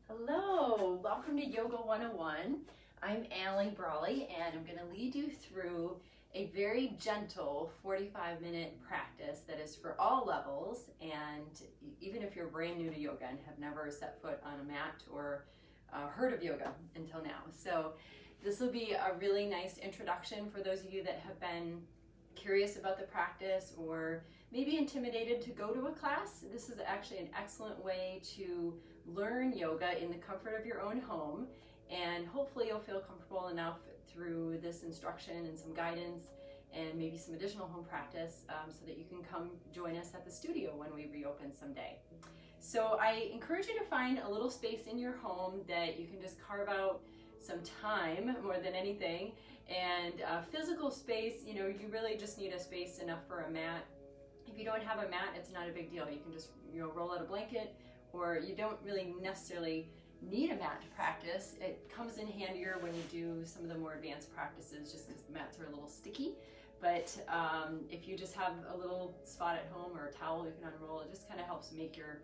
Hello, welcome to Yoga 101. I'm Allie and I'm going to lead you through a very gentle 45-minute practice that is for all levels, and even if you're brand new to yoga and have never set foot on a mat or heard of yoga until now. So this will be a really nice introduction for those of you that have been curious about the practice or maybe intimidated to go to a class. This is actually an excellent way to learn yoga in the comfort of your own home, and hopefully you'll feel comfortable enough through this instruction and some guidance and maybe some additional home practice so that you can come join us at the studio when we reopen someday. So I encourage you to find a little space in your home that you can just carve out some time more than anything, and physical space, you really just need a space enough for a mat. If you don't have a mat, it's not a big deal. You can just roll out a blanket, or you don't really necessarily need a mat to practice. It comes in handier when you do some of the more advanced practices just because the mats are a little sticky. But if you just have a little spot at home or a towel you can unroll, it just kind of helps make your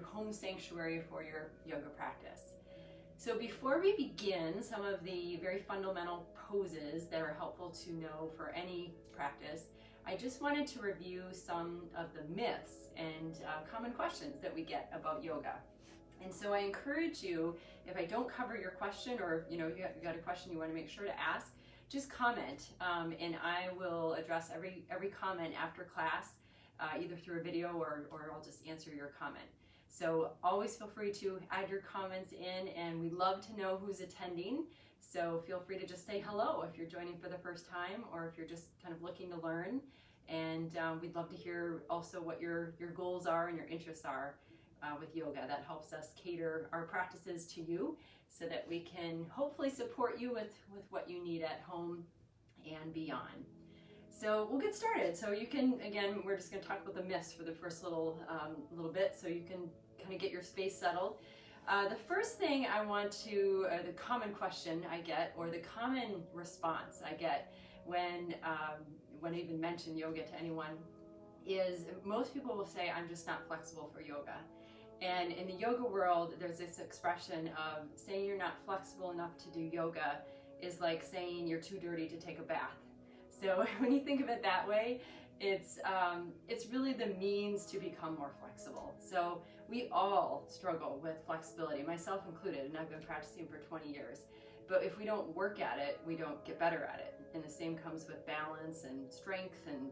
home sanctuary for your yoga practice. So before we begin, some of the very fundamental poses that are helpful to know for any practice, I just wanted to review some of the myths and common questions that we get about yoga. And so I encourage you, if I don't cover your question, or you got a question you want to make sure to ask, just comment, and I will address every comment after class, either through a video or I'll just answer your comment. So always feel free to add your comments in, and we love to know who's attending. So feel free to just say hello if you're joining for the first time, or if you're just kind of looking to learn. And we'd love to hear also what your goals are and your interests are with yoga. That helps us cater our practices to you so that we can hopefully support you with what you need at home and beyond. So we'll get started. So you can, again, we're just going to talk about the myths for the first little bit, so you can kind of get your space settled. The first thing I want to, the common question I get, or the common response I get when I even mention yoga to anyone, is most people will say, I'm just not flexible for yoga. And in the yoga world, there's this expression of saying you're not flexible enough to do yoga is like saying you're too dirty to take a bath. So when you think of it that way, it's really the means to become more flexible. So we all struggle with flexibility, myself included, and I've been practicing for 20 years. But if we don't work at it, we don't get better at it. And the same comes with balance and strength and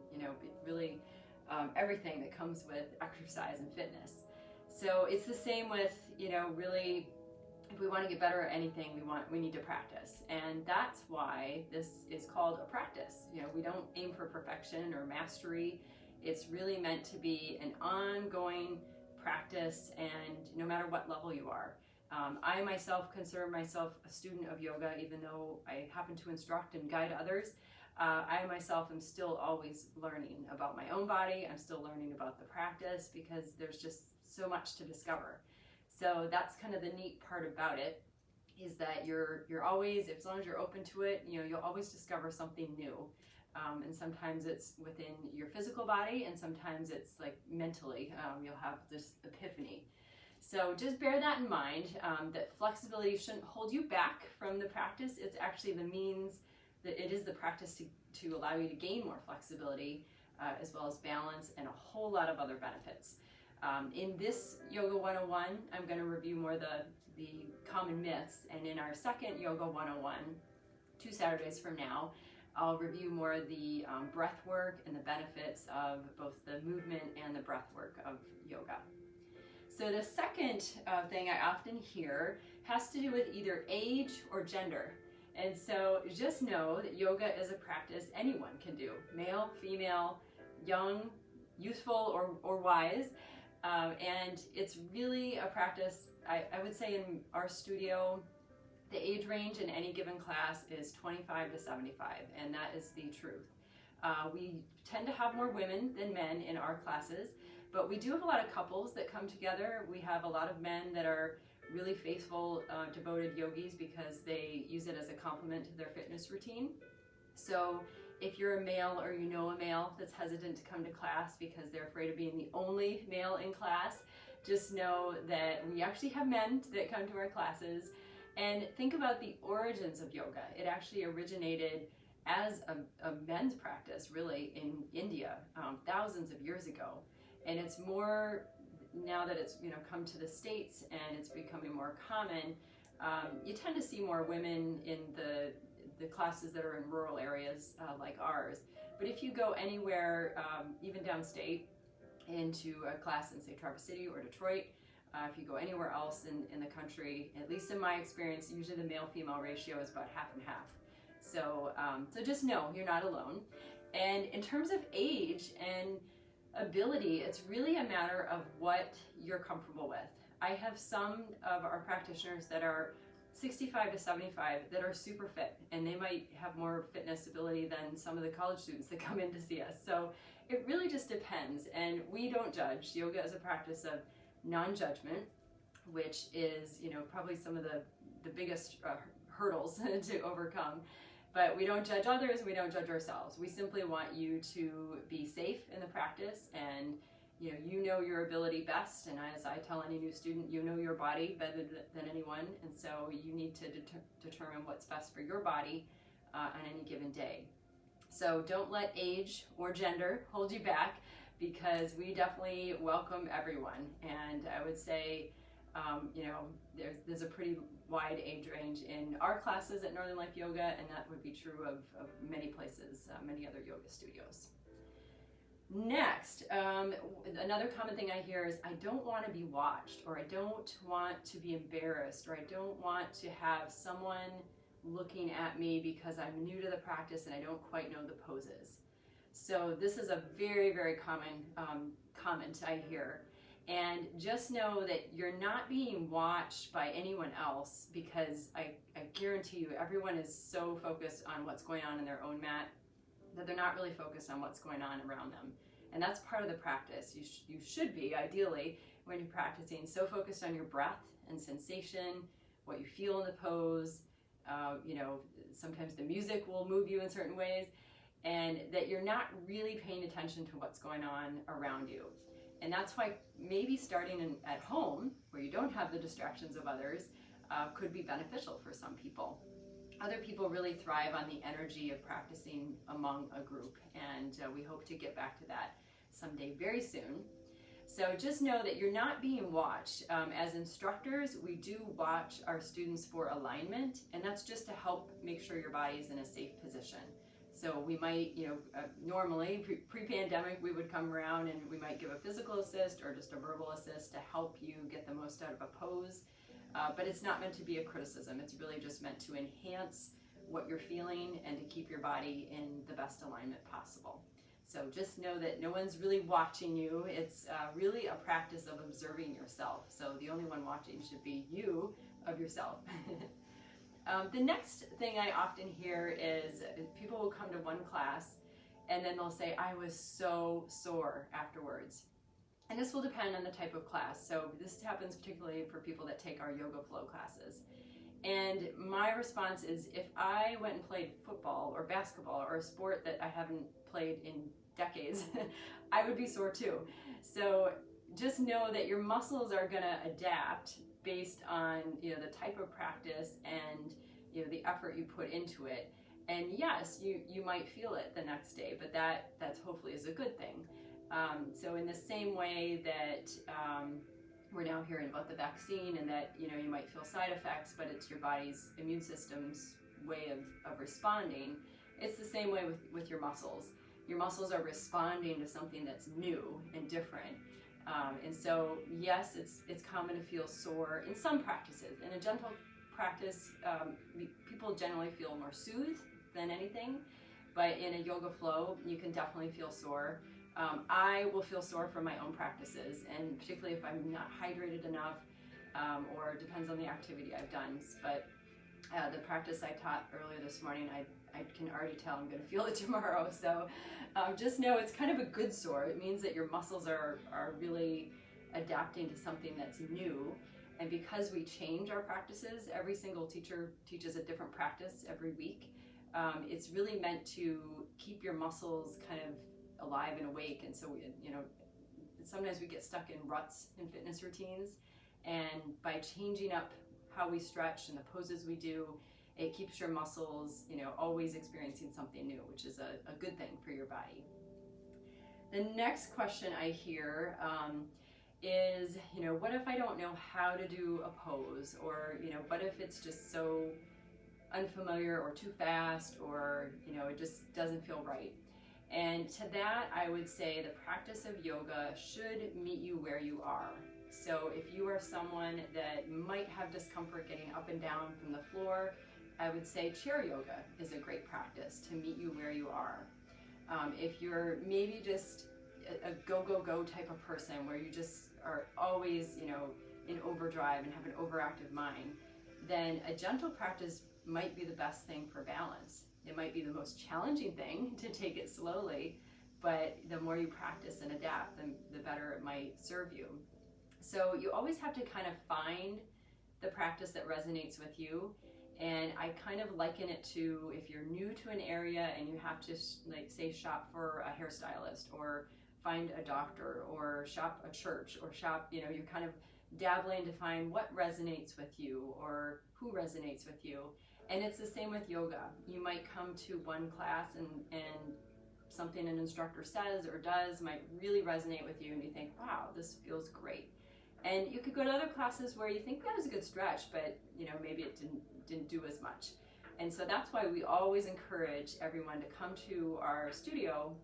really everything that comes with exercise and fitness. So it's the same with really, if we want to get better at anything, we need to practice. And that's why this is called a practice. We don't aim for perfection or mastery. It's really meant to be an ongoing practice, and no matter what level you are. I myself consider myself a student of yoga, even though I happen to instruct and guide others. I myself am still always learning about my own body. I'm still learning about the practice because there's just so much to discover. So that's kind of the neat part about it, is that you're always, as long as you're open to it, you'll always discover something new. And sometimes it's within your physical body, and sometimes it's like mentally, you'll have this epiphany. So just bear that in mind, that flexibility shouldn't hold you back from the practice. It's actually the means, that it is the practice to allow you to gain more flexibility, as well as balance and a whole lot of other benefits. In this Yoga 101, I'm going to review more the common myths, and in our second Yoga 101, 2 Saturdays from now, I'll review more the breath work and the benefits of both the movement and the breath work of yoga. So the second thing I often hear has to do with either age or gender. And so just know that yoga is a practice anyone can do, male, female, young, youthful, or wise. And it's really a practice, I would say in our studio, the age range in any given class is 25 to 75, and that is the truth. We tend to have more women than men in our classes, but we do have a lot of couples that come together. We have a lot of men that are really faithful, devoted yogis because they use it as a complement to their fitness routine. So if you're a male, or a male that's hesitant to come to class because they're afraid of being the only male in class, just know that we actually have men that come to our classes. And think about the origins of yoga. It actually originated as a men's practice, really, in India, thousands of years ago. And it's more, now that it's come to the States and it's becoming more common, you tend to see more women in the classes that are in rural areas like ours. But if you go anywhere, even downstate, into a class in, say, Traverse City or Detroit, if you go anywhere else in the country, at least in my experience, usually the male-female ratio is about half and half. So, so just know you're not alone. And in terms of age and ability, it's really a matter of what you're comfortable with. I have some of our practitioners that are 65 to 75 that are super fit, and they might have more fitness ability than some of the college students that come in to see us. So it really just depends, and we don't judge. Yoga is a practice of non-judgment, which is, probably some of the biggest hurdles to overcome. But we don't judge others, we don't judge ourselves. We simply want you to be safe in the practice, and you know your ability best. And as I tell any new student, you know your body better than anyone, and so you need to determine what's best for your body on any given day. So don't let age or gender hold you back, because we definitely welcome everyone. And I would say, there's a pretty wide age range in our classes at Northern Life Yoga, and that would be true of many places, many other yoga studios. Next, another common thing I hear is, I don't want to be watched, or I don't want to be embarrassed, or I don't want to have someone looking at me because I'm new to the practice and I don't quite know the poses. So this is a very, very common comment I hear. And just know that you're not being watched by anyone else, because I guarantee you everyone is so focused on what's going on in their own mat that they're not really focused on what's going on around them. And that's part of the practice. You should be, ideally, when you're practicing, so focused on your breath and sensation, what you feel in the pose. Sometimes the music will move you in certain ways, and that you're not really paying attention to what's going on around you. And that's why maybe starting at home, where you don't have the distractions of others, could be beneficial for some people. Other people really thrive on the energy of practicing among a group, and we hope to get back to that someday very soon. So just know that you're not being watched. As instructors, we do watch our students for alignment, and that's just to help make sure your body is in a safe position. So we might, normally, pre-pandemic, we would come around and we might give a physical assist or just a verbal assist to help you get the most out of a pose. But it's not meant to be a criticism. It's really just meant to enhance what you're feeling and to keep your body in the best alignment possible. So just know that no one's really watching you. It's really a practice of observing yourself. So the only one watching should be you of yourself. The next thing I often hear is people will come to one class and then they'll say, I was so sore afterwards. And this will depend on the type of class. So this happens particularly for people that take our yoga flow classes. And my response is, if I went and played football or basketball or a sport that I haven't played in decades, I would be sore too. So just know that your muscles are going to adapt based on the type of practice and the effort you put into it. And yes, you might feel it the next day, but that's hopefully is a good thing. So in the same way that we're now hearing about the vaccine, and that you might feel side effects, but it's your body's immune system's way of responding, it's the same way with your muscles. Your muscles are responding to something that's new and different. And so yes, it's common to feel sore in some practices. In a gentle practice, people generally feel more soothed than anything, but in a yoga flow, you can definitely feel sore. I will feel sore from my own practices, and particularly if I'm not hydrated enough, or it depends on the activity I've done. But the practice I taught earlier this morning, I can already tell I'm going to feel it tomorrow. So just know it's kind of a good sore. It means that your muscles are really adapting to something that's new. And because we change our practices, every single teacher teaches a different practice every week. It's really meant to keep your muscles kind of alive and awake. And so, sometimes we get stuck in ruts in fitness routines, and by changing up how we stretch and the poses we do, it keeps your muscles, always experiencing something new, which is a good thing for your body. The next question I hear is, what if I don't know how to do a pose, or, what if it's just so unfamiliar or too fast, or, it just doesn't feel right. And to that, I would say the practice of yoga should meet you where you are. So if you are someone that might have discomfort getting up and down from the floor, I would say chair yoga is a great practice to meet you where you are. If you're maybe just a go type of person where you just are always, in overdrive and have an overactive mind, then a gentle practice might be the best thing for balance. It might be the most challenging thing to take it slowly, but the more you practice and adapt, the better it might serve you. So you always have to kind of find the practice that resonates with you. And I kind of liken it to if you're new to an area and you have to, say, shop for a hairstylist, or find a doctor, or shop a church, or shop, you're kind of dabbling to find what resonates with you or who resonates with you. And it's the same with yoga. You might come to one class and something an instructor says or does might really resonate with you, and you think, wow, this feels great. And you could go to other classes where you think that was a good stretch, but maybe it didn't do as much. And so that's why we always encourage everyone to come to our studio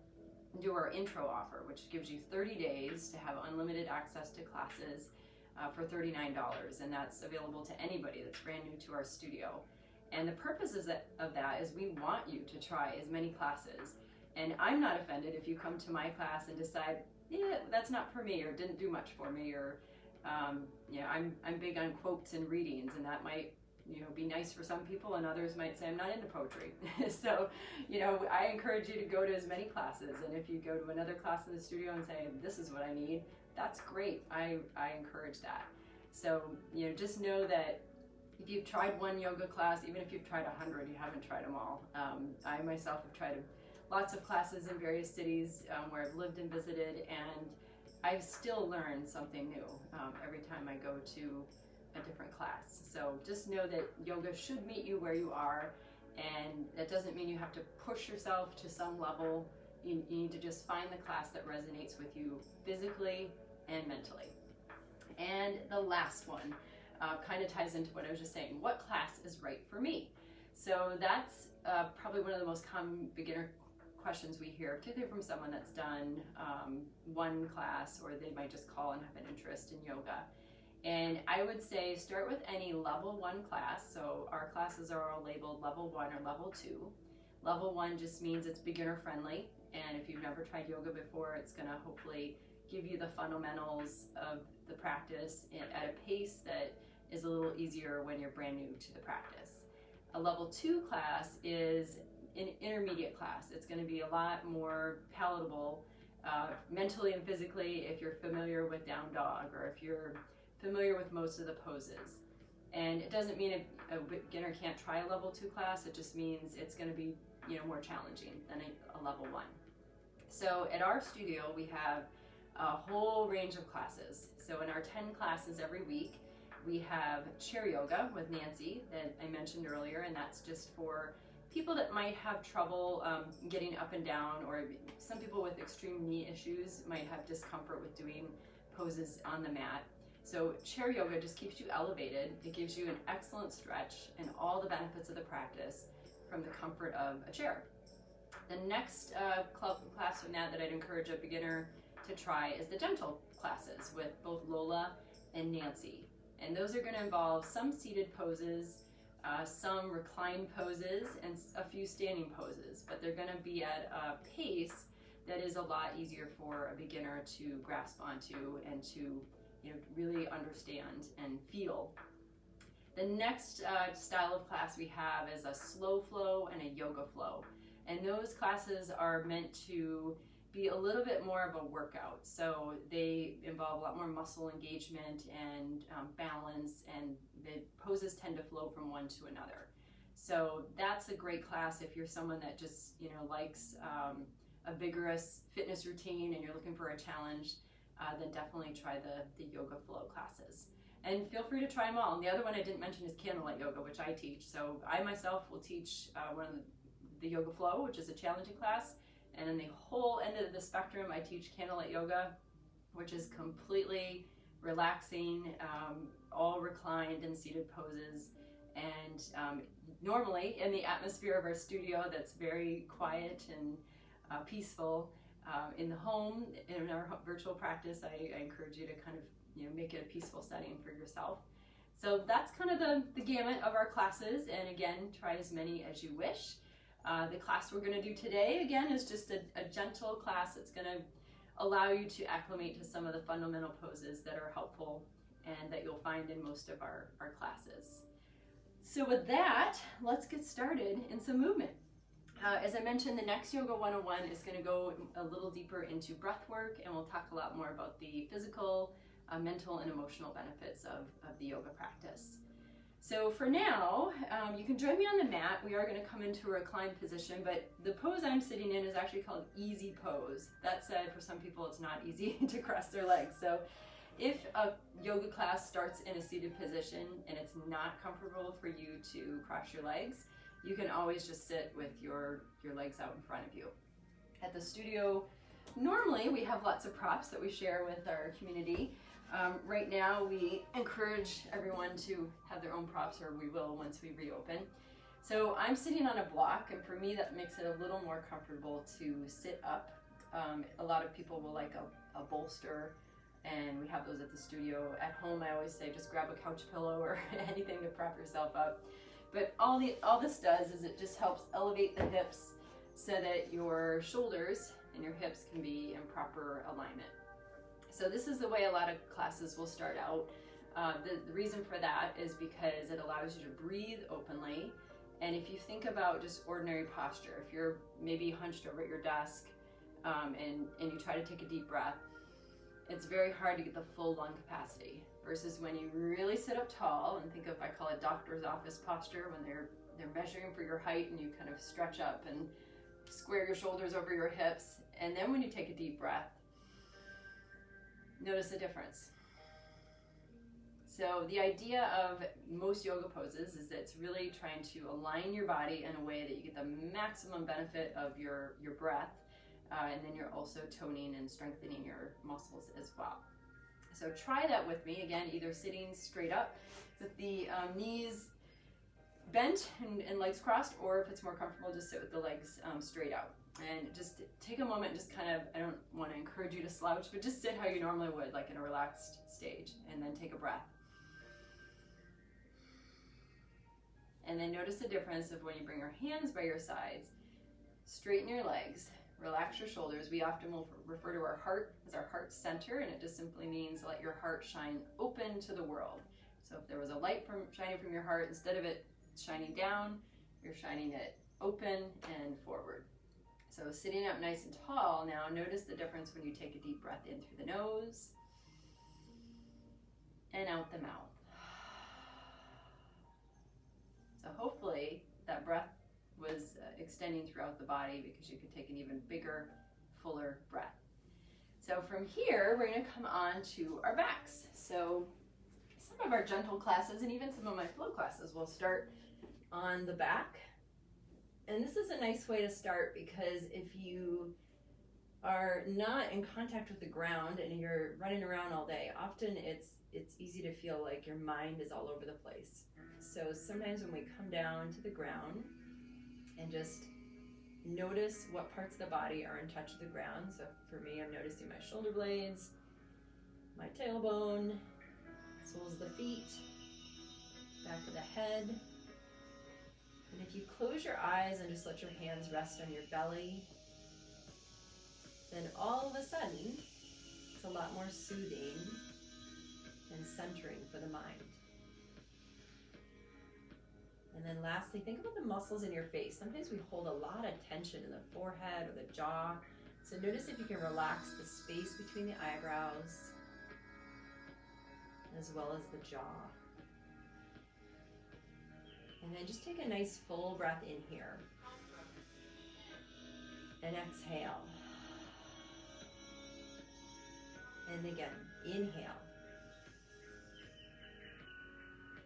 and do our intro offer, which gives you 30 days to have unlimited access to classes for $39. And that's available to anybody that's brand new to our studio. And the purpose of that is we want you to try as many classes. And I'm not offended if you come to my class and decide, yeah, that's not for me, or didn't do much for me, or I'm big on quotes and readings, and that might be nice for some people, and others might say I'm not into poetry. So I encourage you to go to as many classes, and if you go to another class in the studio and say this is what I need, that's great. I encourage that. So just know that if you've tried one yoga class, even if you've tried 100, you haven't tried them all. I myself have tried lots of classes in various cities where I've lived and visited, and I've still learned something new every time I go to a different class. So just know that yoga should meet you where you are, and that doesn't mean you have to push yourself to some level. You need to just find the class that resonates with you physically and mentally. And the last one kind of ties into what I was just saying. What class is right for me? So that's probably one of the most common beginner questions we hear, particularly from someone that's done one class, or they might just call and have an interest in yoga. And I would say start with any level 1 class. So our classes are all labeled level 1 or level 2. Level 1 just means it's beginner friendly, and if you've never tried yoga before, it's going to hopefully give you the fundamentals of the practice at a pace that is a little easier when you're brand new to the practice. A level 2 class is an intermediate class. It's going to be a lot more palatable mentally and physically if you're familiar with down dog, or if you're familiar with most of the poses. And it doesn't mean a beginner can't try a level 2 class. It just means it's going to be more challenging than a level 1. So at our studio we have a whole range of classes. So in our 10 classes every week, we have chair yoga with Nancy that I mentioned earlier, and that's just for people that might have trouble getting up and down, or some people with extreme knee issues might have discomfort with doing poses on the mat. So chair yoga just keeps you elevated. It gives you an excellent stretch and all the benefits of the practice from the comfort of a chair. The next class from that I'd encourage a beginner to try is the gentle classes with both Lola and Nancy. And those are going to involve some seated poses, some reclined poses, and a few standing poses, but they're going to be at a pace that is a lot easier for a beginner to grasp onto and to really understand and feel. The next style of class we have is a slow flow and a yoga flow. And those classes are meant to be a little bit more of a workout. So they involve a lot more muscle engagement and balance, and the poses tend to flow from one to another. So that's a great class if you're someone that just likes a vigorous fitness routine and you're looking for a challenge. then definitely try the yoga flow classes. And feel free to try them all. And the other one I didn't mention is candlelight yoga, which I teach. So I myself will teach one of the yoga flow, which is a challenging class. And in the whole end of the spectrum, I teach candlelight yoga, which is completely relaxing, all reclined and seated poses. And normally in the atmosphere of our studio that's very quiet and peaceful, in the home, in our virtual practice, I encourage you to kind of make it a peaceful setting for yourself. So that's kind of the gamut of our classes, and again, try as many as you wish. The class we're going to do today, again, is just a gentle class that's going to allow you to acclimate to some of the fundamental poses that are helpful and that you'll find in most of our classes. So with that, let's get started in some movement. As I mentioned, the next Yoga 101 is going to go a little deeper into breath work, and we'll talk a lot more about the physical, mental, and emotional benefits of the yoga practice. So for now, you can join me on the mat. We are going to come into a reclined position, but the pose I'm sitting in is actually called easy pose. That said, for some people it's not easy to cross their legs. So if a yoga class starts in a seated position and it's not comfortable for you to cross your legs, you can always just sit with your legs out in front of you. At the studio, normally we have lots of props that we share with our community. Right now we encourage everyone to have their own props, or we will once we reopen. So I'm sitting on a block, and for me that makes it a little more comfortable to sit up. A lot of people will like a bolster, and we have those at the studio. At home I always say just grab a couch pillow or anything to prop yourself up. But all this does is it just helps elevate the hips so that your shoulders and your hips can be in proper alignment. So this is the way a lot of classes will start out. The reason for that is because it allows you to breathe openly. And if you think about just ordinary posture, if you're maybe hunched over at your desk and you try to take a deep breath, it's very hard to get the full lung capacity. Versus when you really sit up tall, and think of, I call it doctor's office posture, when they're measuring for your height and you kind of stretch up and square your shoulders over your hips. And then when you take a deep breath, notice the difference. So the idea of most yoga poses is that it's really trying to align your body in a way that you get the maximum benefit of your breath, and then you're also toning and strengthening your muscles as well. So try that with me, again, either sitting straight up with the knees bent and legs crossed, or if it's more comfortable, just sit with the legs straight out. And just take a moment, just kind of, I don't want to encourage you to slouch, but just sit how you normally would, like in a relaxed stage, and then take a breath. And then notice the difference of when you bring your hands by your sides, straighten your legs, relax your shoulders. We often will refer to our heart as our heart center, and it just simply means let your heart shine open to the world. So if there was a light shining from your heart, instead of it shining down, you're shining it open and forward. So sitting up nice and tall, now notice the difference when you take a deep breath in through the nose and out the mouth. So hopefully that breath was extending throughout the body, because you could take an even bigger, fuller breath. So from here, we're going to come on to our backs. So some of our gentle classes, and even some of my flow classes, will start on the back. And this is a nice way to start, because if you are not in contact with the ground and you're running around all day, often it's easy to feel like your mind is all over the place. So sometimes when we come down to the ground and just notice what parts of the body are in touch with the ground. So for me, I'm noticing my shoulder blades, my tailbone, soles of the feet, back of the head. And if you close your eyes and just let your hands rest on your belly, then all of a sudden, it's a lot more soothing and centering for the mind. And then lastly, think about the muscles in your face. Sometimes we hold a lot of tension in the forehead or the jaw. So notice if you can relax the space between the eyebrows as well as the jaw. And then just take a nice full breath in here. And exhale. And again, inhale.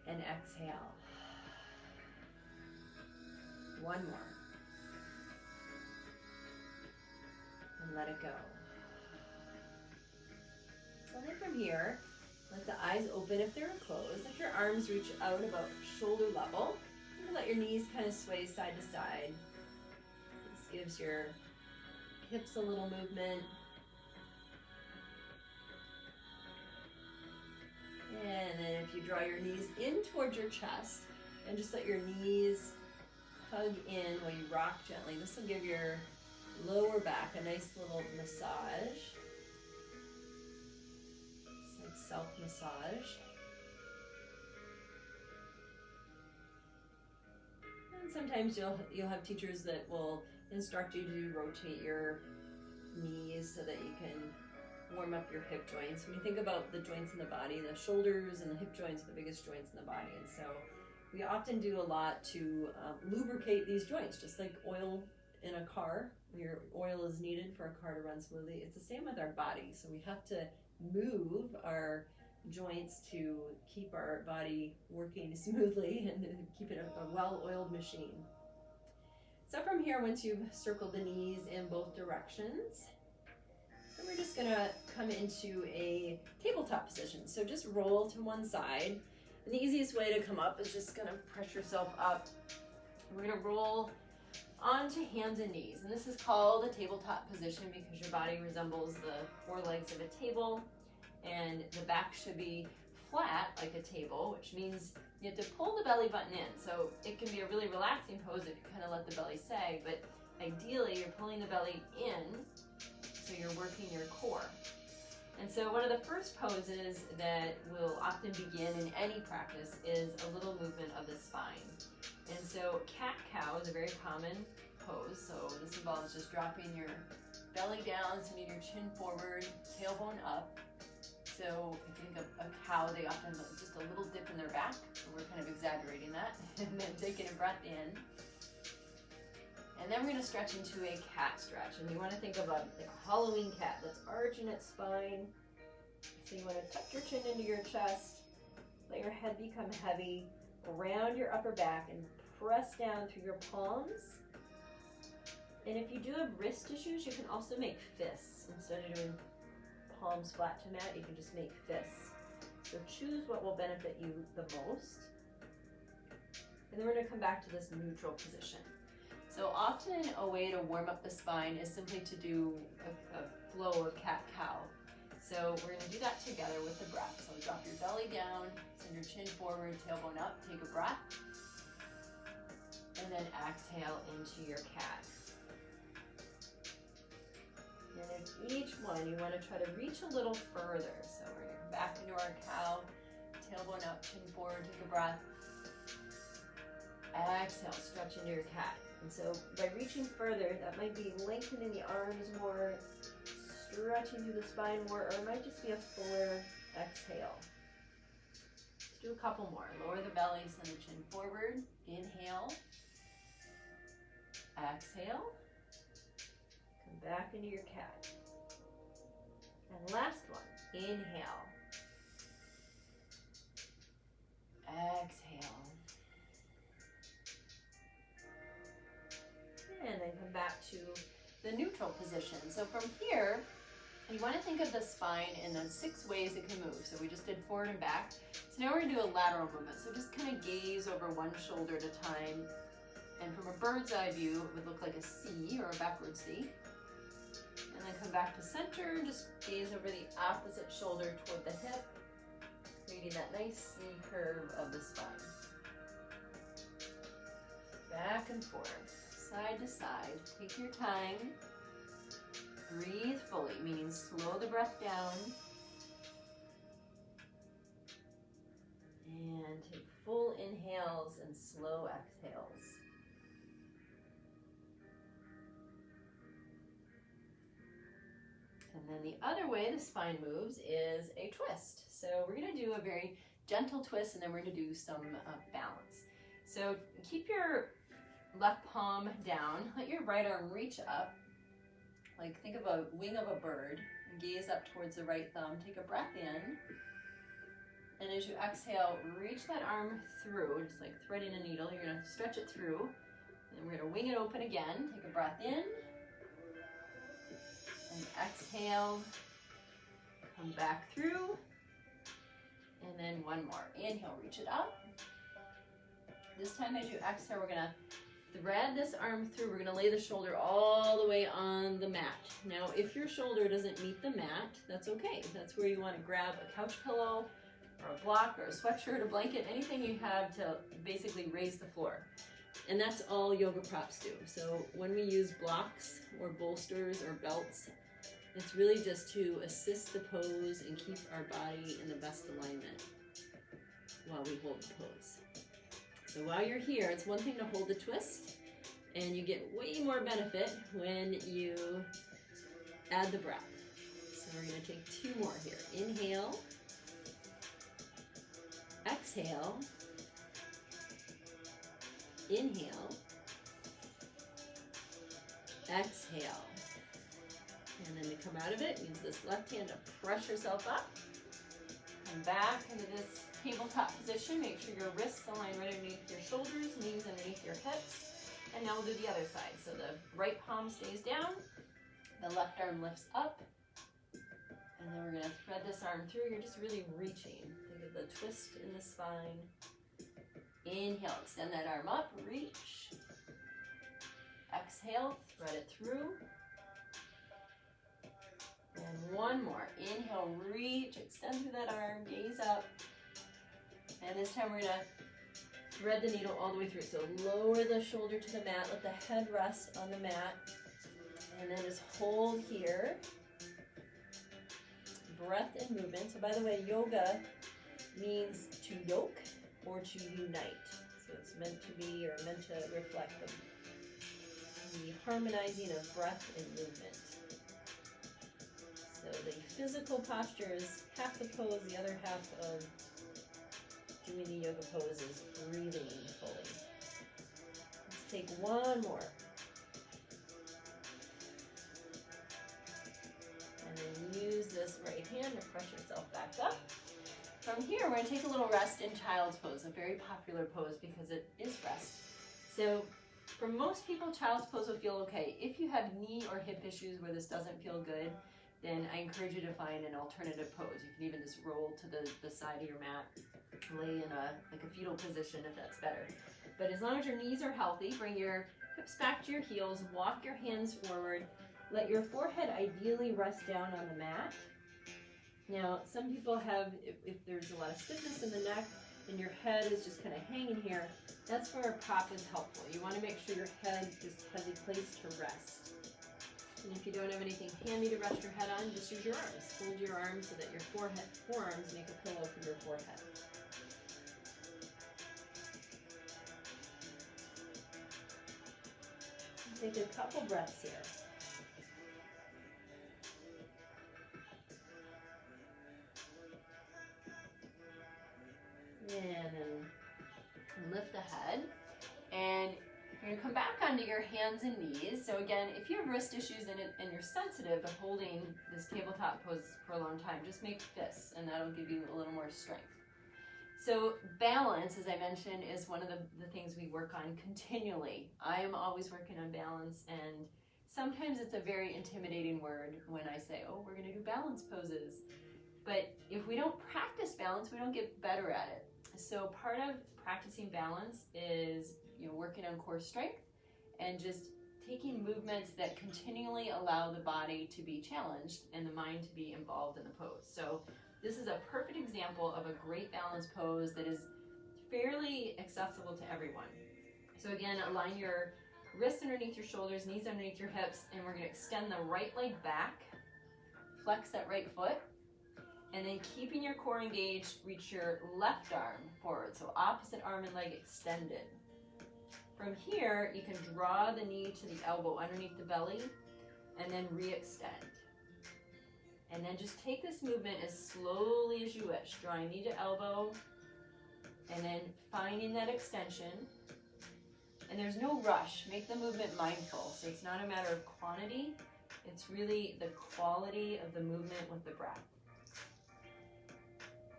And exhale. One more. And let it go. So then from here, let the eyes open if they're closed. Let your arms reach out about shoulder level. And let your knees kind of sway side to side. This gives your hips a little movement. And then if you draw your knees in towards your chest, and just let your knees hug in while you rock gently. This will give your lower back a nice little massage. It's like self-massage. And sometimes you'll have teachers that will instruct you to rotate your knees so that you can warm up your hip joints. When you think about the joints in the body, the shoulders and the hip joints are the biggest joints in the body, and so we often do a lot to lubricate these joints, just like oil in a car. Your oil is needed for a car to run smoothly. It's the same with our body, so we have to move our joints to keep our body working smoothly and keep it a well-oiled machine. So from here, once you've circled the knees in both directions, then we're just gonna come into a tabletop position. So just roll to one side. And the easiest way to come up is just gonna press yourself up. We're gonna roll onto hands and knees. And this is called a tabletop position because your body resembles the four legs of a table. And the back should be flat like a table, which means you have to pull the belly button in. So it can be a really relaxing pose if you kind of let the belly sag, but ideally you're pulling the belly in so you're working your core. And so one of the first poses that will often begin in any practice is a little movement of the spine. And so cat-cow is a very common pose. So this involves just dropping your belly down, sending your chin forward, tailbone up. So if you think of a cow, they often have just a little dip in their back. So we're kind of exaggerating that. And then taking a breath in. And then we're going to stretch into a cat stretch. And you want to think of a Halloween cat that's arching its spine. So you want to tuck your chin into your chest, let your head become heavy, around your upper back, and press down through your palms. And if you do have wrist issues, you can also make fists. Instead of doing palms flat to mat, you can just make fists. So choose what will benefit you the most. And then we're going to come back to this neutral position. So often a way to warm up the spine is simply to do a flow of cat-cow. So we're going to do that together with the breath. So drop your belly down, send your chin forward, tailbone up, take a breath, and then exhale into your cat. And in each one, you want to try to reach a little further. So we're going to come back into our cow, tailbone up, chin forward, take a breath. Exhale, stretch into your cat. And so by reaching further, that might be lengthening the arms more, stretching through the spine more, or it might just be a fuller exhale. Let's do a couple more. Lower the belly, send the chin forward. Inhale. Exhale. Come back into your cat. And last one. Inhale. Exhale. And then come back to the neutral position. So from here, you want to think of the spine in the 6 ways it can move. So we just did forward and back. So now we're going to do a lateral movement. So just kind of gaze over one shoulder at a time. And from a bird's eye view, it would look like a C or a backward C. And then come back to center and just gaze over the opposite shoulder toward the hip, creating that nice C curve of the spine. Back and forth. Side to side. Take your time. Breathe fully, meaning slow the breath down. And take full inhales and slow exhales. And then the other way the spine moves is a twist. So we're going to do a very gentle twist, and then we're going to do some balance. So keep your left palm down, let your right arm reach up, like think of a wing of a bird, Gaze up towards the right thumb. Take a breath in. And as you exhale, reach that arm through, just like threading a needle. You're going to stretch it through. And we're going to wing it open again. Take a breath in. And exhale. Come back through. And then one more. Inhale, reach it up. This time as you exhale, we're going to thread this arm through. We're going to lay the shoulder all the way on the mat. Now, if your shoulder doesn't meet the mat, that's okay. That's where you want to grab a couch pillow or a block or a sweatshirt, a blanket, anything you have to basically raise the floor. And that's all yoga props do. So when we use blocks or bolsters or belts, it's really just to assist the pose and keep our body in the best alignment while we hold the pose. So while you're here, it's one thing to hold the twist, and you get way more benefit when you add the breath. So we're going to take 2 more here. Inhale, exhale, inhale, exhale. And then to come out of it, use this left hand to press yourself up. Come back into this tabletop position. Make sure your wrists align right underneath your shoulders, knees underneath your hips. And now we'll do the other side. So the right palm stays down, the left arm lifts up, and then we're going to thread this arm through. You're just really reaching. Think of the twist in the spine. Inhale, extend that arm up, reach. Exhale, thread it through. And one more. Inhale, reach, extend through that arm, gaze up. And this time we're going to thread the needle all the way through. So lower the shoulder to the mat, let the head rest on the mat, and then just hold here. Breath and movement. So by the way, yoga means to yoke or to unite. So it's meant to be or meant to reflect the harmonizing of breath and movement. So the physical posture is half the pose, the other half of doing the yoga pose is breathing fully. Let's take one more. And then use this right hand to press yourself back up. From here, we're going to take a little rest in child's pose, a very popular pose because it is rest. So for most people, child's pose will feel okay. If you have knee or hip issues where this doesn't feel good, then I encourage you to find an alternative pose. You can even just roll to the side of your mat, lay in like a fetal position if that's better. But as long as your knees are healthy, bring your hips back to your heels, walk your hands forward, let your forehead ideally rest down on the mat. Now, some people have, if there's a lot of stiffness in the neck and your head is just kind of hanging here, that's where a prop is helpful. You want to make sure your head just has a place to rest. And if you don't have anything handy to rest your head on, just use your arms. Hold your arms so that your forearms make a pillow for your forehead. Take a couple breaths here. And then lift the head. And you're going to come back onto your hands and knees. So again, if you have wrist issues and you're sensitive to holding this tabletop pose for a long time, just make fists and that'll give you a little more strength. So balance, as I mentioned, is one of the things we work on continually. I am always working on balance, and sometimes it's a very intimidating word when I say, oh, we're going to do balance poses. But if we don't practice balance, we don't get better at it. So part of practicing balance is working on core strength and just taking movements that continually allow the body to be challenged and the mind to be involved in the pose. So this is a perfect example of a great balance pose that is fairly accessible to everyone. So again, align your wrists underneath your shoulders, knees underneath your hips, and we're going to extend the right leg back, flex that right foot, and then keeping your core engaged, reach your left arm forward. So opposite arm and leg extended. From here, you can draw the knee to the elbow underneath the belly and then re-extend. And then just take this movement as slowly as you wish, drawing knee to elbow and then finding that extension. And there's no rush. Make the movement mindful. So it's not a matter of quantity, It's really the quality of the movement with the breath.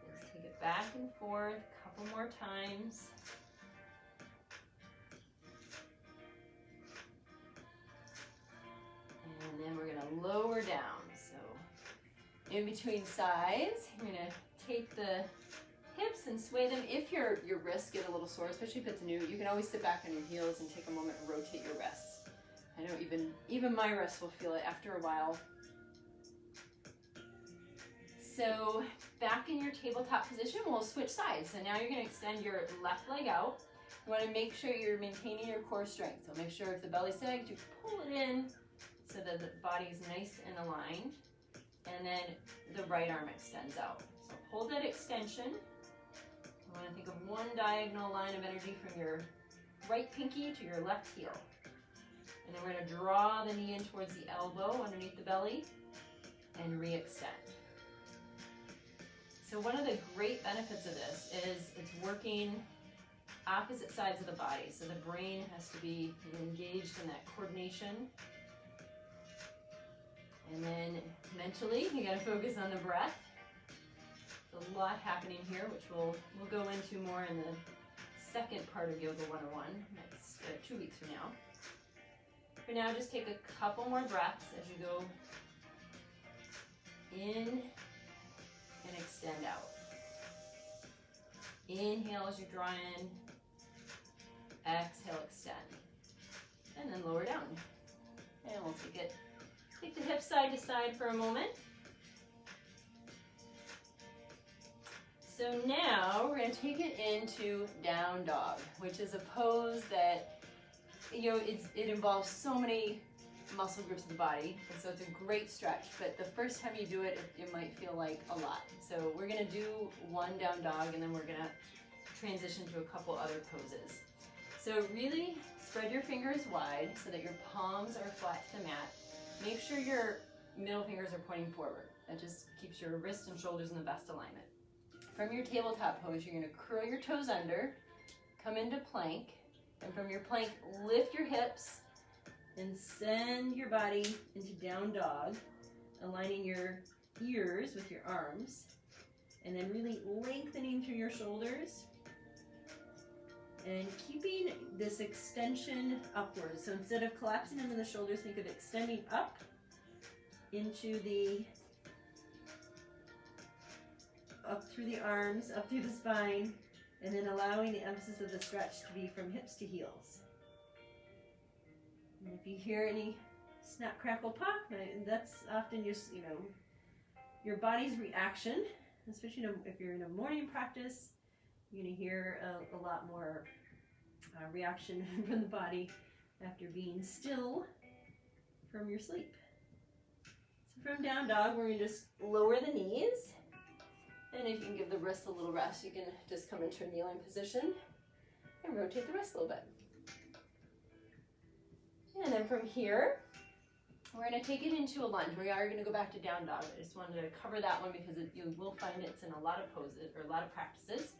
Let's take it back and forth a couple more times. And then we're gonna lower down. So in between sides, you're gonna take the hips and sway them. If your wrists get a little sore, especially if it's new, you can always sit back on your heels and take a moment and rotate your wrists. I know even my wrists will feel it after a while. So back in your tabletop position, we'll switch sides. So now you're gonna extend your left leg out. You wanna make sure you're maintaining your core strength. So make sure if the belly sags, you pull it in so that the body is nice and aligned. And then the right arm extends out. So hold that extension. You wanna think of one diagonal line of energy from your right pinky to your left heel. And then we're gonna draw the knee in towards the elbow underneath the belly and re-extend. So one of the great benefits of this is it's working opposite sides of the body. So the brain has to be engaged in that coordination. And then mentally, you gotta focus on the breath. There's a lot happening here, which we'll go into more in the second part of Yoga 101, next 2 weeks from now. For now, just take a couple more breaths as you go in and extend out. Inhale as you draw in, exhale, extend, and then lower down. And we'll take the hips side to side for a moment. So now we're going to take it into down dog, which is a pose that, you know, it involves so many muscle groups of the body, and so it's a great stretch, but the first time you do it, it might feel like a lot. So we're gonna do one down dog, and then we're gonna transition to a couple other poses. So really spread your fingers wide so that your palms are flat to the mat. Make sure your middle fingers are pointing forward. That just keeps your wrists and shoulders in the best alignment. From your tabletop pose, you're gonna curl your toes under, come into plank, and from your plank, lift your hips and send your body into down dog, aligning your ears with your arms, and then really lengthening through your shoulders and keeping this extension upwards. So instead of collapsing into the shoulders, think of extending up into up through the arms, up through the spine, and then allowing the emphasis of the stretch to be from hips to heels. And if you hear any snap, crackle, pop, that's often just, you know, your body's reaction, especially if you're in a morning practice, you're gonna hear a lot more reaction from the body after being still from your sleep. So from down dog, we're gonna just lower the knees. And if you can give the wrists a little rest, you can just come into a kneeling position and rotate the wrists a little bit. And then from here, we're going to take it into a lunge. We are going to go back to down dog. I just wanted to cover that one because you will find it's in a lot of poses or a lot of practices.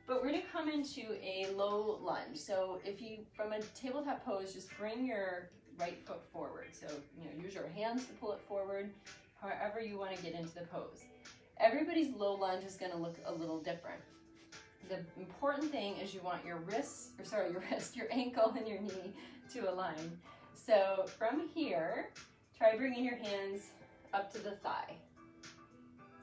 But we're going to come into a low lunge. So if you, from a tabletop pose, just bring your right foot forward. So, you know, use your hands to pull it forward, however you want to get into the pose. Everybody's low lunge is going to look a little different. The important thing is you want your your ankle and your knee to align. So from here, try bringing your hands up to the thigh.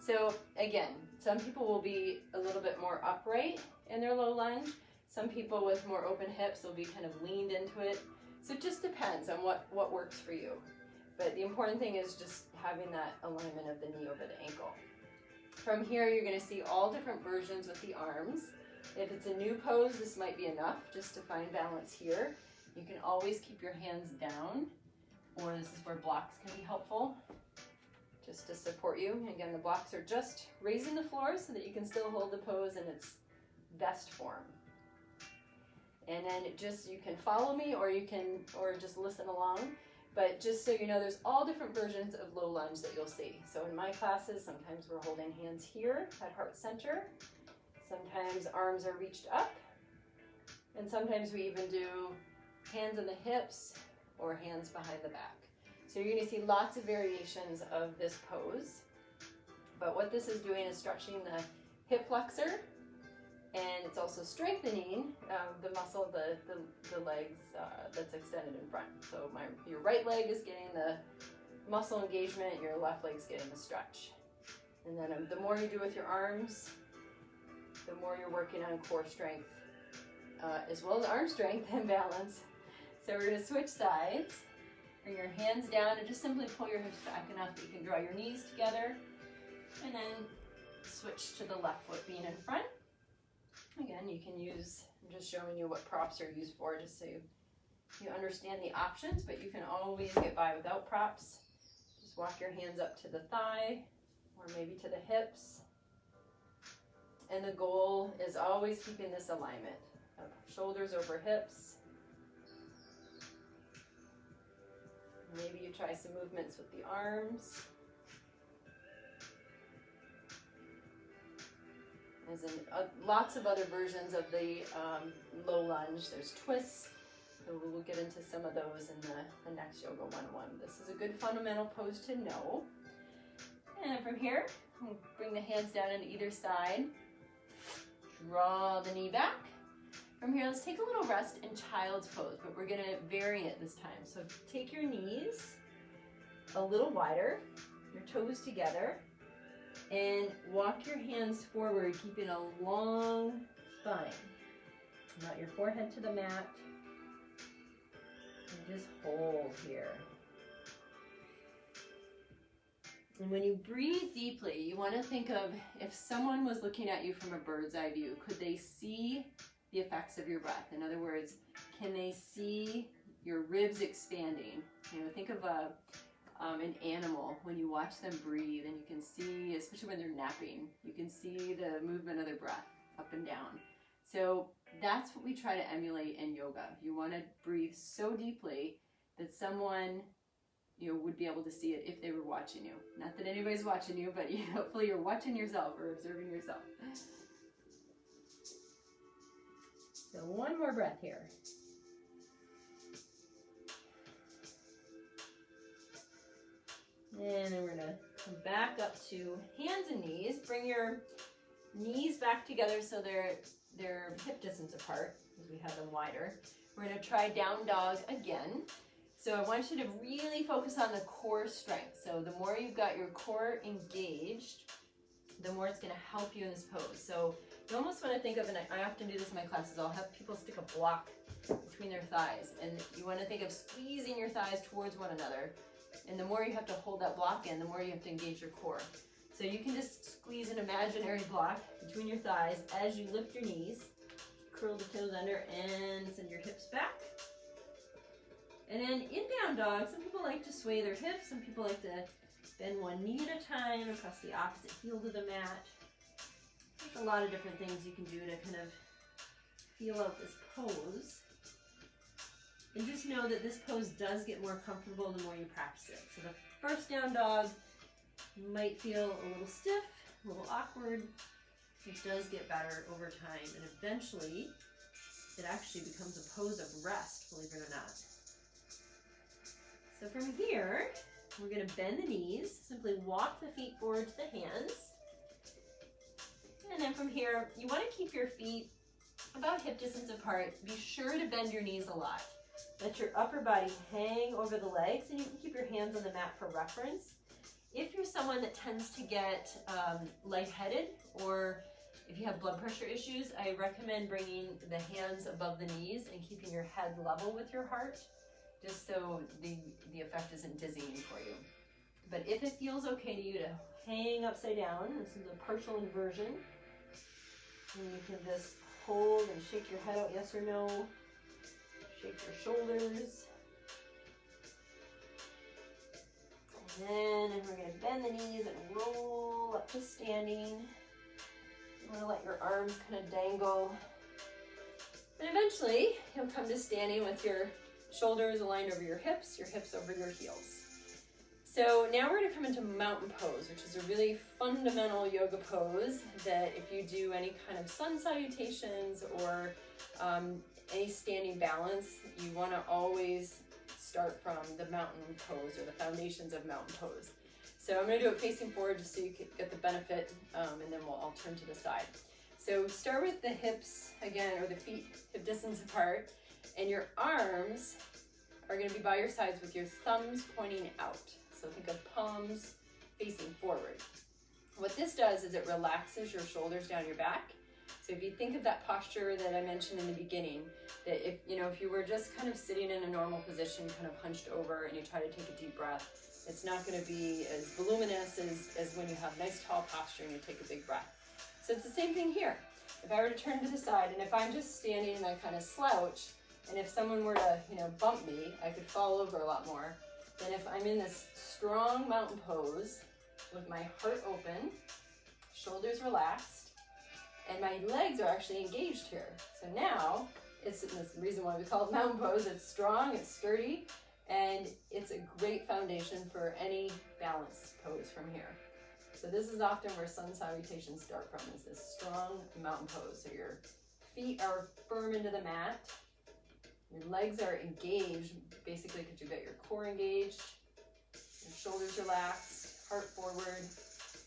So again, some people will be a little bit more upright in their low lunge. Some people with more open hips will be kind of leaned into it. So it just depends on what works for you. But the important thing is just having that alignment of the knee over the ankle. From here, you're going to see all different versions with the arms. If it's a new pose, this might be enough just to find balance here. You can always keep your hands down, or this is where blocks can be helpful, just to support you. And again, the blocks are just raising the floor so that you can still hold the pose in its best form. And then you can follow me, or just listen along. But just so you know, there's all different versions of low lunge that you'll see. So in my classes, sometimes we're holding hands here at heart center. Sometimes arms are reached up. And sometimes we even do hands on the hips or hands behind the back. So you're gonna see lots of variations of this pose. But what this is doing is stretching the hip flexor, and it's also strengthening the muscle of the legs that's extended in front. So your right leg is getting the muscle engagement, your left leg's getting the stretch. And then the more you do with your arms, the more you're working on core strength, as well as arm strength and balance. So we're gonna switch sides. Bring your hands down and just simply pull your hips back enough that you can draw your knees together. And then switch to the left foot being in front. Again, you can use, I'm just showing you what props are used for, just so you understand the options, but you can always get by without props. Just walk your hands up to the thigh or maybe to the hips. And the goal is always keeping this alignment of shoulders over hips. Maybe you try some movements with the arms. There's lots of other versions of the low lunge. There's twists. So we'll get into some of those in the next Yoga 101. This is a good fundamental pose to know. And from here, we'll bring the hands down on either side. Draw the knee back. From here, let's take a little rest in child's pose, but we're gonna vary it this time. So take your knees a little wider, your toes together, and walk your hands forward, keeping a long spine. Not your forehead to the mat. And just hold here. And when you breathe deeply, you want to think of if someone was looking at you from a bird's eye view, could they see the effects of your breath? In other words, can they see your ribs expanding? You know, think of an animal when you watch them breathe, and you can see, especially when they're napping, you can see the movement of their breath up and down. So that's what we try to emulate in yoga. You want to breathe so deeply that someone, you know, would be able to see it if they were watching you. Not that anybody's watching you, but hopefully you're watching yourself or observing yourself. So one more breath here. And then we're gonna come back up to hands and knees. Bring your knees back together so they're hip distance apart, because we have them wider. We're gonna try down dog again. So I want you to really focus on the core strength. So the more you've got your core engaged, the more it's gonna help you in this pose. So you almost wanna think of, and I often do this in my classes, I'll have people stick a block between their thighs, and you wanna think of squeezing your thighs towards one another. And the more you have to hold that block in, the more you have to engage your core. So you can just squeeze an imaginary block between your thighs as you lift your knees, curl the toes under, and send your hips back. And then in down dog, some people like to sway their hips, some people like to bend one knee at a time across the opposite heel to the mat. There's a lot of different things you can do to kind of feel out this pose. And just know that this pose does get more comfortable the more you practice it. So the first down dog might feel a little stiff, a little awkward. It does get better over time, and eventually it actually becomes a pose of rest, believe it or not. So from here, we're going to bend the knees, simply walk the feet forward to the hands. And then from here, you want to keep your feet about hip distance apart. Be sure to bend your knees a lot. Let your upper body hang over the legs, and you can keep your hands on the mat for reference. If you're someone that tends to get lightheaded, or if you have blood pressure issues, I recommend bringing the hands above the knees and keeping your head level with your heart, just so the effect isn't dizzying for you. But if it feels okay to you to hang upside down, this is a partial inversion, and you can just hold and shake your head out, yes or no. Shake your shoulders. And then we're going to bend the knees and roll up to standing. You want to let your arms kind of dangle. And eventually, you'll come to standing with your shoulders aligned over your hips over your heels. So now we're going to come into mountain pose, which is a really fundamental yoga pose that if you do any kind of sun salutations or any standing balance, you want to always start from the mountain pose or the foundations of mountain pose. So I'm going to do it facing forward just so you can get the benefit, and then I'll turn to the side. So start with the hips again, or the feet hip distance apart, and your arms are going to be by your sides with your thumbs pointing out. So think of palms facing forward. What this does is it relaxes your shoulders down your back. So if you think of that posture that I mentioned in the beginning, that if you were just kind of sitting in a normal position, kind of hunched over, and you try to take a deep breath, it's not going to be as voluminous as when you have nice tall posture and you take a big breath. So it's the same thing here. If I were to turn to the side, and if I'm just standing and I kind of slouch, and if someone were to bump me, I could fall over a lot more than if I'm in this strong mountain pose with my heart open, shoulders relaxed, and my legs are actually engaged here. So now, it's the reason why we call it mountain pose. It's strong, it's sturdy, and it's a great foundation for any balance pose from here. So this is often where sun salutations start from, is this strong mountain pose. So your feet are firm into the mat, your legs are engaged, basically because you've got your core engaged, your shoulders relaxed, heart forward,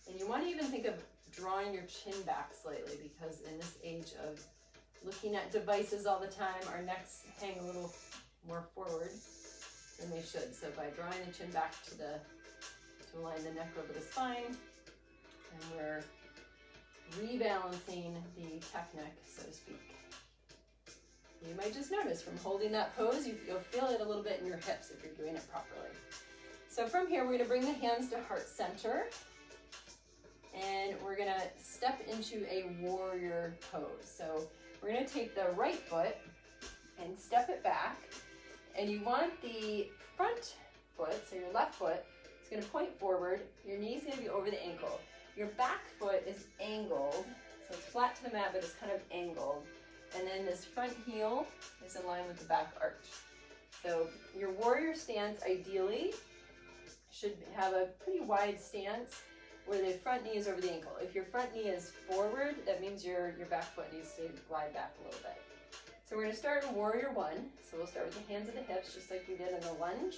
and you want to even think of drawing your chin back slightly, because in this age of looking at devices all the time, our necks hang a little more forward than they should. So by drawing the chin back to align the neck over the spine, and we're rebalancing the technique, so to speak. You might just notice from holding that pose, you'll feel it a little bit in your hips if you're doing it properly. So from here, we're going to bring the hands to heart center, and we're going to step into a warrior pose. So we're going to take the right foot and step it back, and you want the front foot, so your left foot, is going to point forward, your knee's going to be over the ankle. Your back foot is angled, so it's flat to the mat, but it's kind of angled. And then this front heel is in line with the back arch. So your warrior stance ideally should have a pretty wide stance where the front knee is over the ankle. If your front knee is forward, that means your back foot needs to glide back a little bit. So we're going to start in warrior one. So we'll start with the hands at the hips, just like we did in the lunge.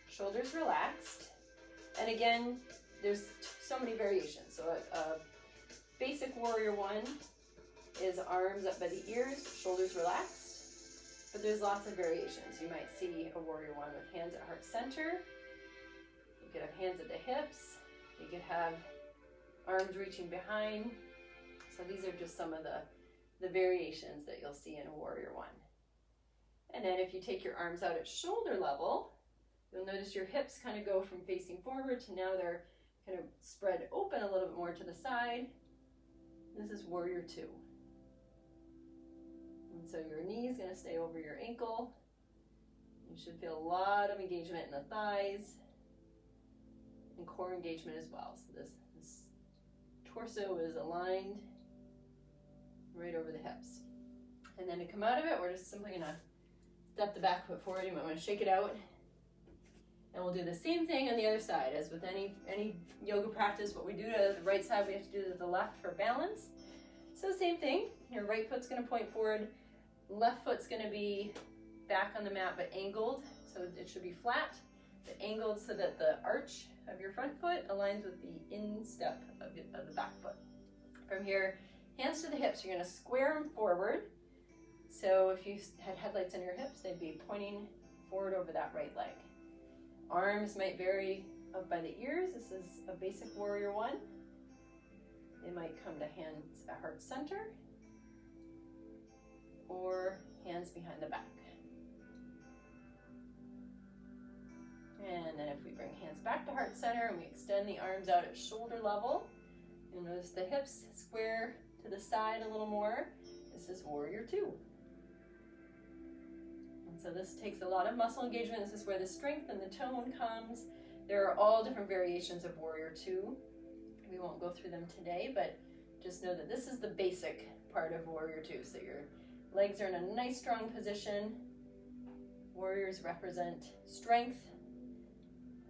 Shoulders relaxed. And again, there's so many variations. So a basic warrior one is arms up by the ears, shoulders relaxed. But there's lots of variations. You might see a warrior one with hands at heart center. You could have hands at the hips. You could have arms reaching behind. So these are just some of the variations that you'll see in a warrior one. And then if you take your arms out at shoulder level, you'll notice your hips kind of go from facing forward to now they're kind of spread open a little bit more to the side. This is warrior two. And so your knee is going to stay over your ankle. You should feel a lot of engagement in the thighs and core engagement as well. So this torso is aligned right over the hips. And then to come out of it, we're just simply going to step the back foot forward. You might want to shake it out. And we'll do the same thing on the other side. As with any yoga practice, what we do to the right side, we have to do to the left for balance. So same thing, your right foot's going to point forward, left foot's going to be back on the mat but angled, so it should be flat, but angled so that the arch of your front foot aligns with the instep of the back foot. From here, hands to the hips, you're going to square them forward. So if you had headlights on your hips, they'd be pointing forward over that right leg. Arms might vary up by the ears. This is a basic warrior one. They might come to hands at heart center or hands behind the back. And then if we bring hands back to heart center and we extend the arms out at shoulder level, you'll notice the hips square to the side a little more. This is warrior two. And so this takes a lot of muscle engagement. This is where the strength and the tone comes. There are all different variations of warrior two. We won't go through them today, but just know that this is the basic part of warrior two. So your legs are in a nice strong position. Warriors represent strength,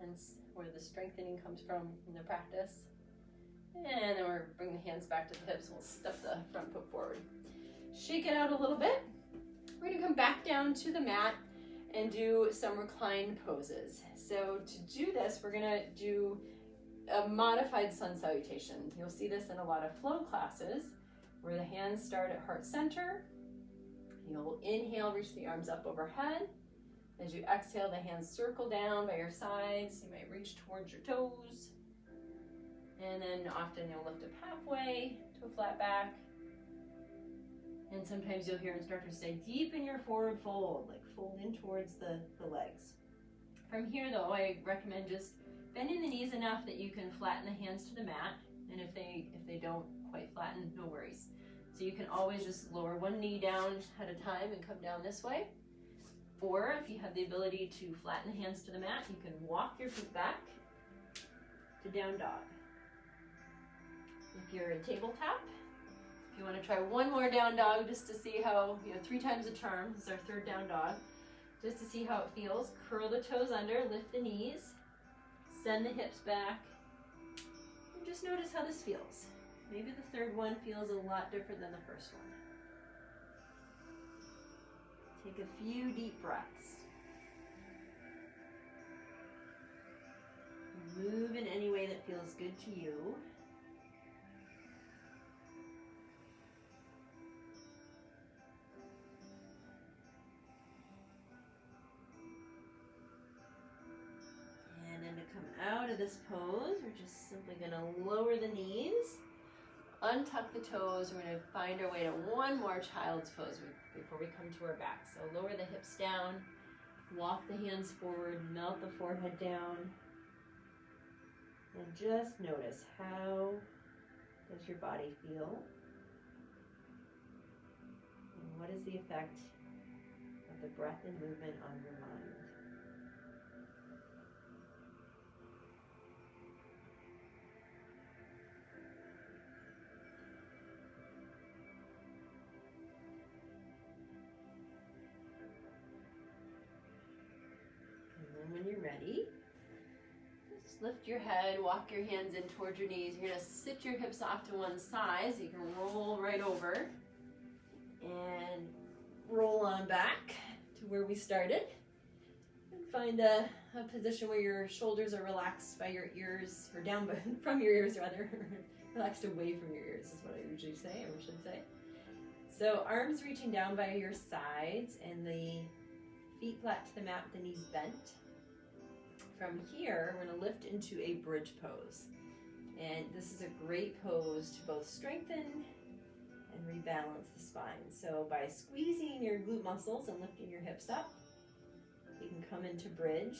and where the strengthening comes from in the practice. And then we'll bring the hands back to the hips. We'll step the front foot forward. Shake it out a little bit. We're going to come back down to the mat, and do some reclined poses. So to do this, we're gonna do a modified sun salutation. You'll see this in a lot of flow classes where the hands start at heart center. You'll inhale, reach the arms up overhead. As you exhale, the hands circle down by your sides. You might reach towards your toes. And then often you'll lift up halfway to a flat back. And sometimes you'll hear instructors say, deepen your forward fold, like fold in towards the legs. From here though, I recommend just bending the knees enough that you can flatten the hands to the mat. And if they don't quite flatten, no worries. So you can always just lower one knee down at a time and come down this way. Or if you have the ability to flatten the hands to the mat, you can walk your feet back to down dog. If you're in tabletop, if you want to try one more down dog just to see how, 3 times a charm, this is our third down dog, just to see how it feels, curl the toes under, lift the knees, send the hips back, and just notice how this feels. Maybe the third one feels a lot different than the first one. Take a few deep breaths. Move in any way that feels good to you. And then to come out of this pose, we're just simply going to lower the knees, untuck the toes. We're going to find our way to one more child's pose before we come to our back. So lower the hips down, walk the hands forward, melt the forehead down, and just notice, how does your body feel? And what is the effect of the breath and movement on your mind? When you're ready, just lift your head, walk your hands in towards your knees. You're going to sit your hips off to one side so you can roll right over and roll on back to where we started. And find a position where your shoulders are relaxed by your ears, or down from your ears rather, relaxed away from your ears is what I usually say, or should say. So arms reaching down by your sides and the feet flat to the mat with the knees bent. From here, we're going to lift into a bridge pose. And this is a great pose to both strengthen and rebalance the spine. So by squeezing your glute muscles and lifting your hips up, you can come into bridge.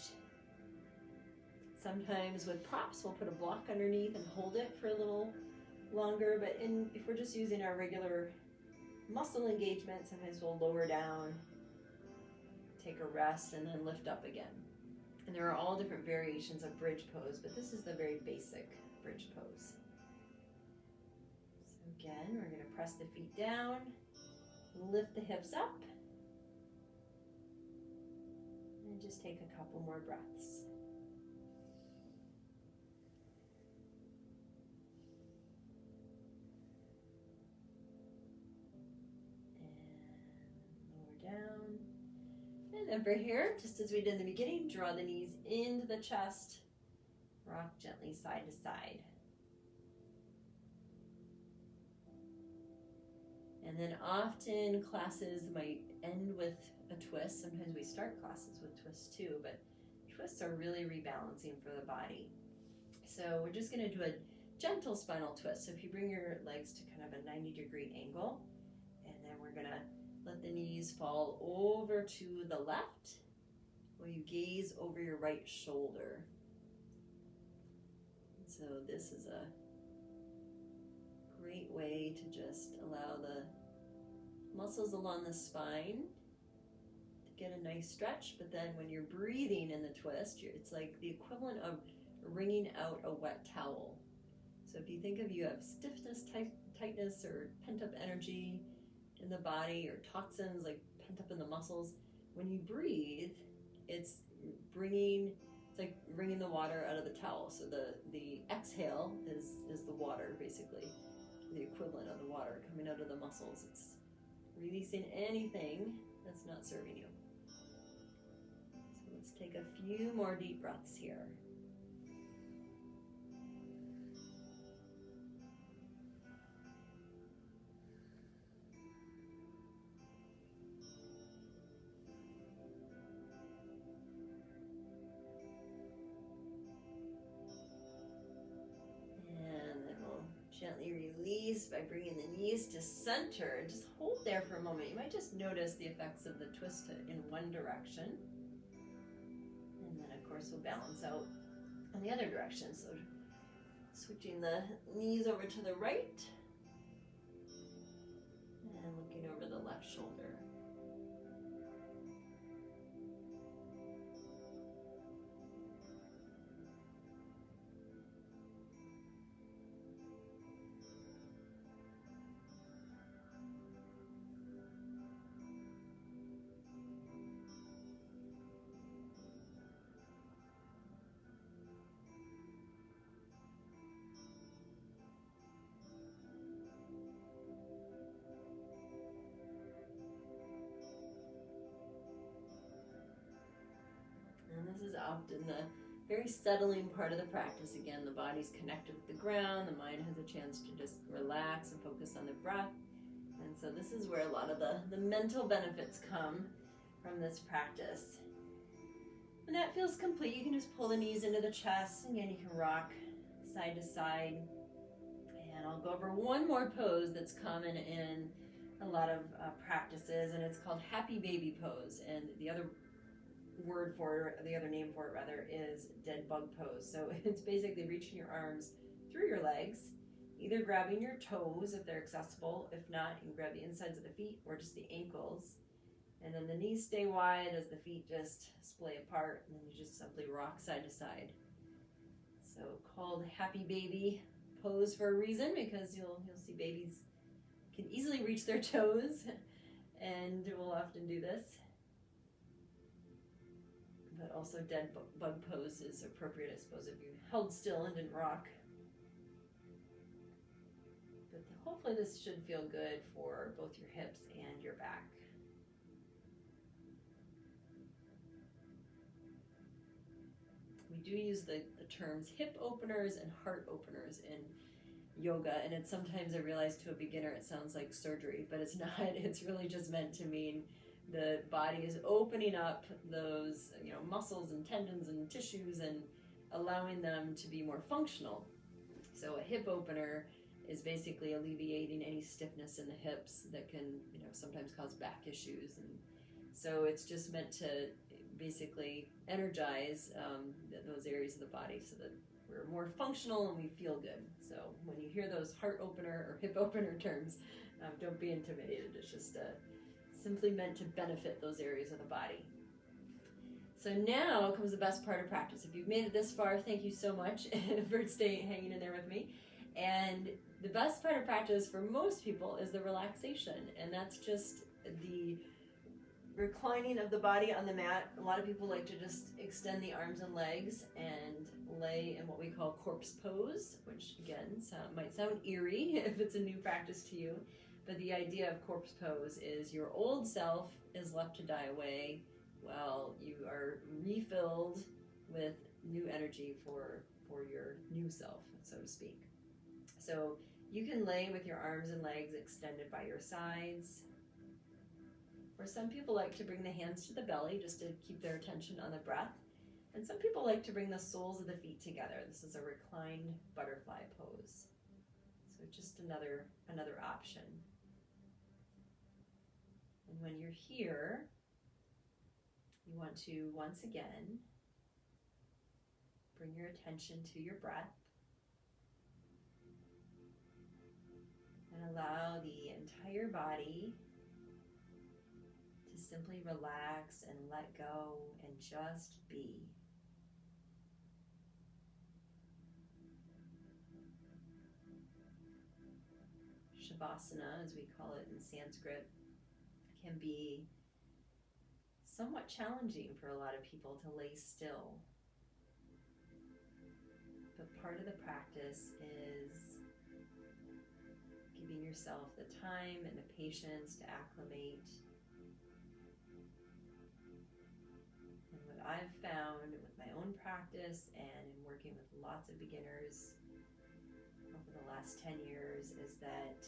Sometimes with props, we'll put a block underneath and hold it for a little longer. But if we're just using our regular muscle engagement, sometimes we'll lower down, take a rest, and then lift up again. And there are all different variations of bridge pose, but this is the very basic bridge pose. So again, we're going to press the feet down, lift the hips up, and just take a couple more breaths. And lower down. And over here, just as we did in the beginning, draw the knees into the chest, rock gently side to side. And then often classes might end with a twist. Sometimes we start classes with twists too, but twists are really rebalancing for the body. So we're just going to do a gentle spinal twist. So if you bring your legs to kind of a 90-degree angle, and then we're going to let the knees fall over to the left while you gaze over your right shoulder. So this is a great way to just allow the muscles along the spine to get a nice stretch, but then when you're breathing in the twist, it's like the equivalent of wringing out a wet towel. So if you think of, you have stiffness, tightness, or pent-up energy in the body, or toxins like pent up in the muscles, when you breathe, it's like wringing the water out of the towel. So the exhale is the water, basically, the equivalent of the water coming out of the muscles. It's releasing anything that's not serving you. Let's take a few more deep breaths here. Gently release by bringing the knees to center and just hold there for a moment. You might just notice the effects of the twist in one direction. And then of course we'll balance out in the other direction. So switching the knees over to the right and looking over the left shoulder. And this is often the very settling part of the practice. Again, the body's connected with the ground, the mind has a chance to just relax and focus on the breath. And so this is where a lot of the mental benefits come from this practice. When that feels complete, you can just pull the knees into the chest. Again, you can rock side to side. And I'll go over one more pose that's common in a lot of practices, and it's called happy baby pose. And the other word for it, the other name for it rather, is dead bug pose. So it's basically reaching your arms through your legs, either grabbing your toes if they're accessible. If not, you can grab the insides of the feet or just the ankles. And then the knees stay wide as the feet just splay apart, and then you just simply rock side to side. So called happy baby pose for a reason, because you'll see babies can easily reach their toes and will often do this. But also dead bug pose is appropriate, I suppose, if you held still and didn't rock. But hopefully this should feel good for both your hips and your back. We do use the terms hip openers and heart openers in yoga, and it's sometimes, I realize, to a beginner it sounds like surgery, but it's not. It's really just meant to mean the body is opening up those muscles and tendons and tissues and allowing them to be more functional. So a hip opener is basically alleviating any stiffness in the hips that can sometimes cause back issues, and so it's just meant to basically energize those areas of the body so that we're more functional and we feel good. So when you hear those heart opener or hip opener terms, don't be intimidated. It's just simply meant to benefit those areas of the body. So now comes the best part of practice. If you've made it this far, thank you so much for staying hanging in there with me. And the best part of practice for most people is the relaxation, and that's just the reclining of the body on the mat. A lot of people like to just extend the arms and legs and lay in what we call corpse pose, which again might sound eerie if it's a new practice to you. But the idea of corpse pose is your old self is left to die away while you are refilled with new energy for your new self, so to speak. So you can lay with your arms and legs extended by your sides. Or some people like to bring the hands to the belly just to keep their attention on the breath. And some people like to bring the soles of the feet together. This is a reclined butterfly pose. So just another option. And when you're here, you want to once again bring your attention to your breath and allow the entire body to simply relax and let go and just be. Shavasana, as we call it in Sanskrit, can be somewhat challenging for a lot of people to lay still. But part of the practice is giving yourself the time and the patience to acclimate. And what I've practice and in working with lots of beginners over the last 10 years is that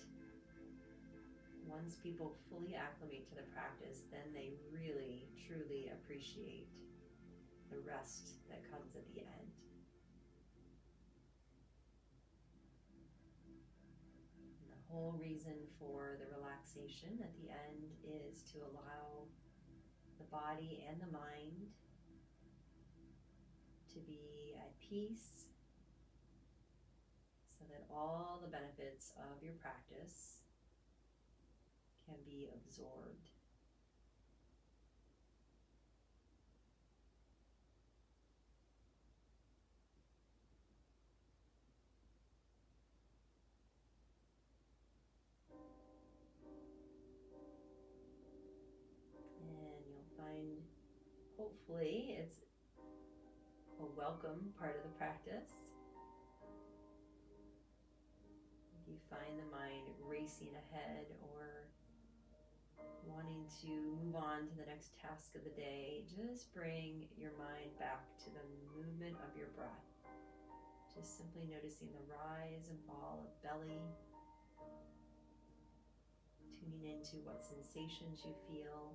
once people fully acclimate to the practice, then they really, truly appreciate the rest that comes at the end. And the whole reason for the relaxation at the end is to allow the body and the mind to be at peace so that all the benefits of your practice can be absorbed. And you'll find, hopefully, it's a welcome part of the practice. If you find the mind racing ahead or wanting to move on to the next task of the day, just bring your mind back to the movement of your breath. Just simply noticing the rise and fall of belly, tuning into what sensations you feel.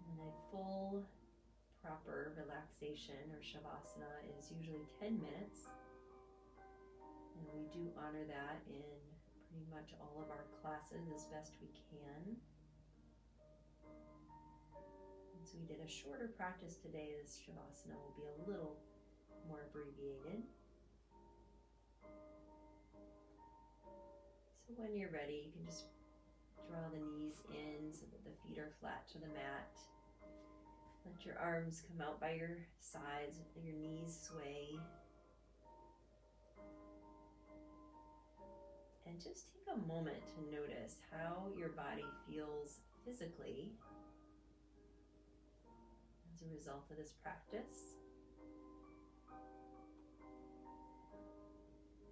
And a full, proper relaxation or shavasana is usually 10 minutes. And we do honor that in pretty much all of our classes as best we can. And so we did a shorter practice today. This shavasana will be a little more abbreviated. So when you're ready, you can just draw the knees in so that the feet are flat to the mat. Let your arms come out by your sides, let your knees sway. And just take a moment to notice how your body feels physically as a result of this practice.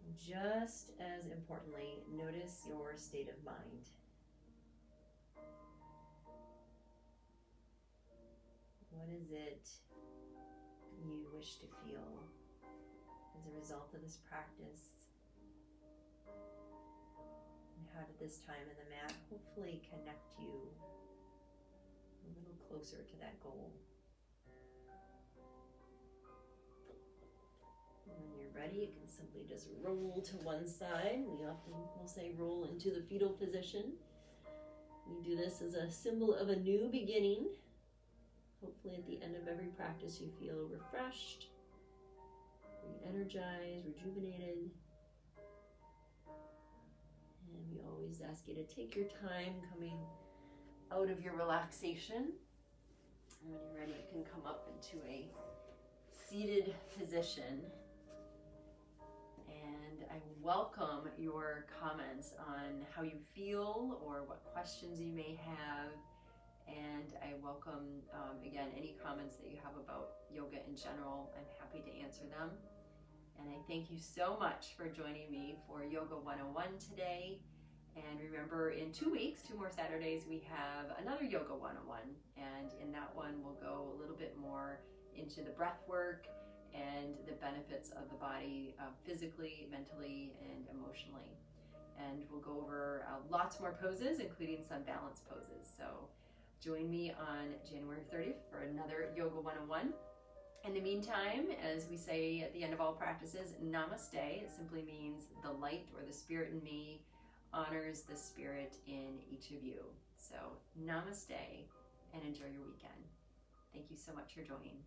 And just as importantly, notice your state of mind. What is it you wish to feel as a result of this practice? And how did this time in the mat hopefully connect you a little closer to that goal? And when you're ready, you can simply just roll to one side. We often will say roll into the fetal position. We do this as a symbol of a new beginning. Hopefully at the end of every practice you feel refreshed, re-energized, rejuvenated. And we always ask you to take your time coming out of your relaxation. And when you're ready, you can come up into a seated position. And I welcome your comments on how you feel or what questions you may have. And I welcome, again, any comments that you have about yoga in general. I'm happy to answer them. And I thank you so much for joining me for Yoga 101 today. And remember, in 2 weeks, 2 more Saturdays, we have another Yoga 101. And in that one, we'll go a little bit more into the breath work and the benefits of the body physically, mentally, and emotionally. And we'll go over lots more poses, including some balance poses. So join me on January 30th for another Yoga 101. In the meantime, as we say at the end of all practices, namaste. It simply means the light or the spirit in me honors the spirit in each of you. So namaste and enjoy your weekend. Thank you so much for joining.